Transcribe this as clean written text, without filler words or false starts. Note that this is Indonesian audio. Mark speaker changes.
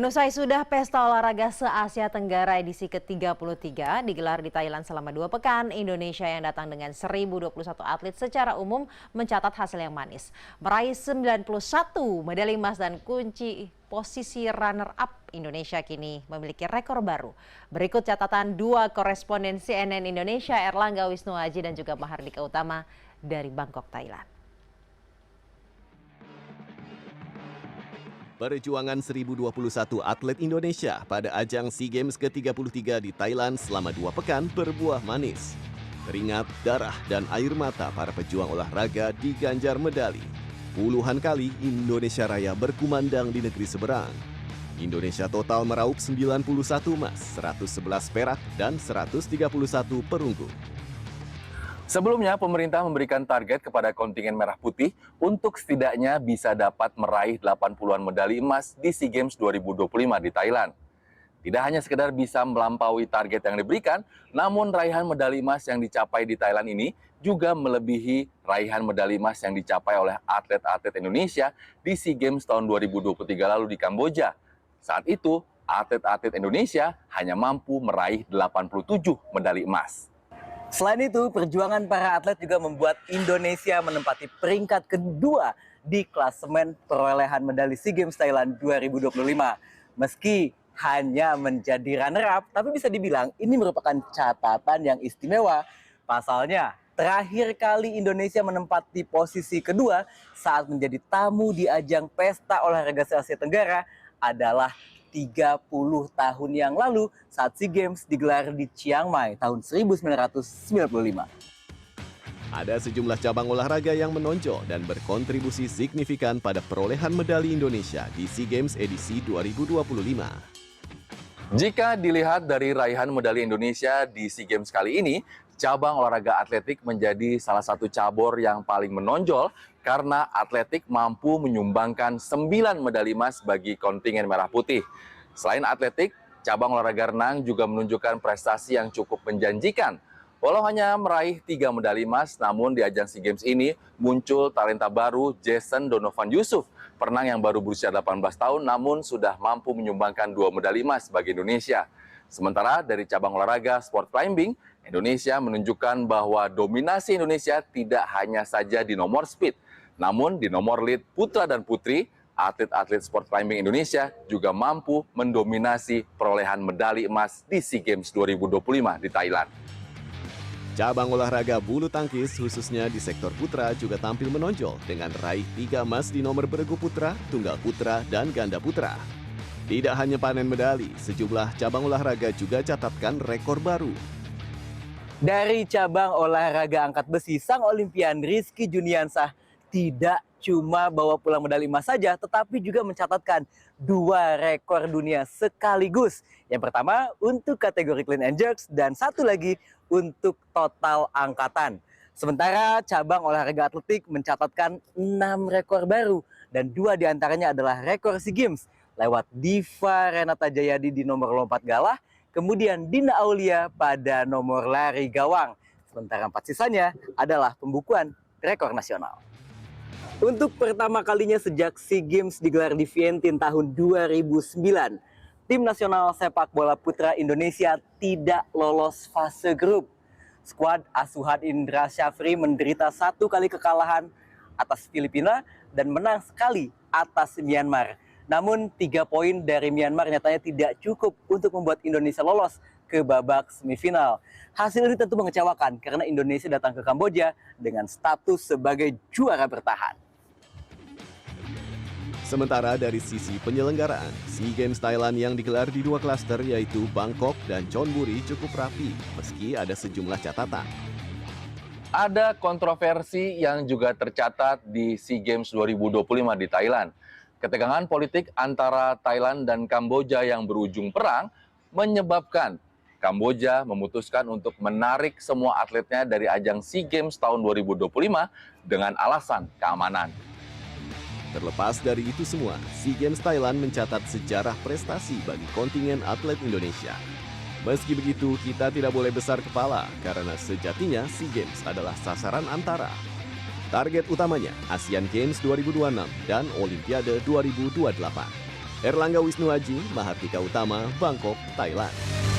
Speaker 1: Usai sudah Pesta Olahraga se-Asia Tenggara edisi ke-33 digelar di Thailand selama 2 pekan, Indonesia yang datang dengan 1.021 atlet secara umum mencatat hasil yang manis. Meraih 91 medali emas dan kunci posisi runner-up, Indonesia kini memiliki rekor baru. Berikut catatan dua koresponden CNN Indonesia, Erlangga Wisnuaji dan juga Mahardika Utama dari Bangkok, Thailand.
Speaker 2: Perjuangan 1021 atlet Indonesia pada ajang SEA Games ke-33 di Thailand selama 2 pekan berbuah manis. Keringat, darah, dan air mata para pejuang olahraga diganjar medali. Puluhan kali Indonesia Raya berkumandang di negeri seberang. Indonesia total meraup 91 emas, 111 perak, dan 131 perunggu.
Speaker 3: Sebelumnya, pemerintah memberikan target kepada kontingen Merah Putih untuk setidaknya bisa dapat meraih 80-an medali emas di SEA Games 2025 di Thailand. Tidak hanya sekedar bisa melampaui target yang diberikan, namun raihan medali emas yang dicapai di Thailand ini juga melebihi raihan medali emas yang dicapai oleh atlet-atlet Indonesia di SEA Games tahun 2023 lalu di Kamboja. Saat itu, atlet-atlet Indonesia hanya mampu meraih 87 medali emas.
Speaker 4: Selain itu, perjuangan para atlet juga membuat Indonesia menempati peringkat kedua di klasemen perolehan medali SEA Games Thailand 2025. Meski hanya menjadi runner-up, tapi bisa dibilang ini merupakan catatan yang istimewa. Pasalnya, terakhir kali Indonesia menempati posisi kedua saat menjadi tamu di ajang Pesta Olahraga se-Asia Tenggara adalah 30 tahun yang lalu saat SEA Games digelar di Chiang Mai tahun 1995.
Speaker 2: Ada sejumlah cabang olahraga yang menonjol dan berkontribusi signifikan pada perolehan medali Indonesia di SEA Games edisi 2025.
Speaker 3: Jika dilihat dari raihan medali Indonesia di SEA Games kali ini, cabang olahraga atletik menjadi salah satu cabur yang paling menonjol karena atletik mampu menyumbangkan 9 medali emas bagi kontingen Merah Putih. Selain atletik, cabang olahraga renang juga menunjukkan prestasi yang cukup menjanjikan. Walau hanya meraih 3 medali emas, namun di ajang SEA Games ini muncul talenta baru Jason Donovan Yusuf, perenang yang baru berusia 18 tahun namun sudah mampu menyumbangkan 2 medali emas bagi Indonesia. Sementara dari cabang olahraga sport climbing, Indonesia menunjukkan bahwa dominasi Indonesia tidak hanya saja di nomor speed, namun di nomor lead putra dan putri, atlet-atlet sport climbing Indonesia juga mampu mendominasi perolehan medali emas di SEA Games 2025 di Thailand.
Speaker 2: Cabang olahraga bulu tangkis khususnya di sektor putra juga tampil menonjol dengan raih 3 emas di nomor beregu putra, tunggal putra, dan ganda putra. Tidak hanya panen medali, sejumlah cabang olahraga juga catatkan rekor baru.
Speaker 4: Dari cabang olahraga angkat besi, sang Olimpian Rizky Juniansah tidak cuma bawa pulang medali emas saja, tetapi juga mencatatkan 2 rekor dunia sekaligus. Yang pertama untuk kategori clean and jerks dan satu lagi untuk total angkatan. Sementara cabang olahraga atletik mencatatkan 6 rekor baru dan 2 diantaranya adalah rekor SEA Games lewat Diva Renata Jayadi di nomor lompat galah, kemudian Dina Aulia pada nomor lari gawang. Sementara 4 sisanya adalah pembukuan rekor nasional. Untuk pertama kalinya sejak SEA Games digelar di Vientiane tahun 2009, tim nasional sepak bola putra Indonesia tidak lolos fase grup. Skuad asuhan Indra Syafri menderita 1 kali kekalahan atas Filipina dan menang sekali atas Myanmar. Namun 3 poin dari Myanmar nyatanya tidak cukup untuk membuat Indonesia lolos ke babak semifinal. Hasil ini tentu mengecewakan karena Indonesia datang ke Kamboja dengan status sebagai juara bertahan.
Speaker 2: Sementara dari sisi penyelenggaraan, SEA Games Thailand yang digelar di 2 klaster yaitu Bangkok dan Chonburi cukup rapi, meski ada sejumlah catatan.
Speaker 3: Ada kontroversi yang juga tercatat di SEA Games 2025 di Thailand. Ketegangan politik antara Thailand dan Kamboja yang berujung perang menyebabkan Kamboja memutuskan untuk menarik semua atletnya dari ajang SEA Games tahun 2025 dengan alasan keamanan.
Speaker 2: Terlepas dari itu semua, SEA Games Thailand mencatat sejarah prestasi bagi kontingen atlet Indonesia. Meski begitu, kita tidak boleh besar kepala karena sejatinya SEA Games adalah sasaran antara. Target utamanya ASEAN Games 2026 dan Olimpiade 2028. Erlangga Wisnuaji, Mahardika Utama, Bangkok, Thailand.